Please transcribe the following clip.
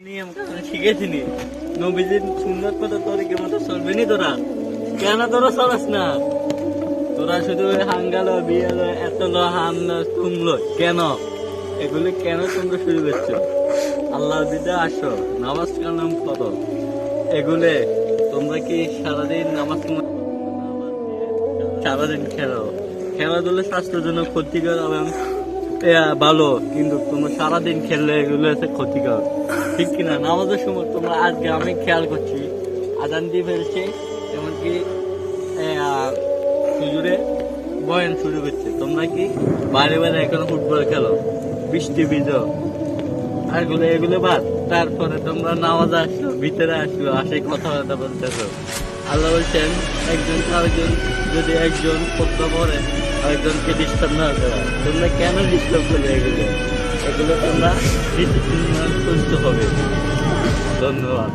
নিয়ম কানুন শিখেছি নি নবীজির সুন্দর কথা তরিকে মতো চলবে নি তোরা কেন তোরা চলাস না তোরা শুধু হাঙ্গালো বিয়ালো এত লো হামলো তুমলো কেন এগুলি কেন তোমরা শুরু করছো আল্লাহ দিতে আসো নামাজ কালাম করো এগুলে তোমরা কি সারাদিন নামাজ সারাদিন খেলাধুলা স্বাস্থ্যের জন্য ক্ষতিকর এবং ভালো কিন্তু তোমরা সারাদিন খেললে এগুলো হচ্ছে ক্ষতিকর ঠিক কিনা নামাজের সময় তোমরা আজকে আমি খেয়াল করছি আজান দিয়ে ফেলছে এমনকি হুজুরে বয়ান শুরু করছে তোমরা কি বাইরে বাইরে এখন ফুটবল খেলো বৃষ্টি ভিজো আর এগুলো বাদ তারপরে তোমরা নামাজ আসলো ভিতরে আসলো আসে কথাবার্তা বলতেছো আল্লাহ বলছেন একজন আরেকজন যদি একজন পদ্মা পড়ে আরেকজনকে ডিস্টার্ব না করা তোমরা কেন ডিস্টার্ব করবে এগুলো তোমরা করতে হবে ধন্যবাদ।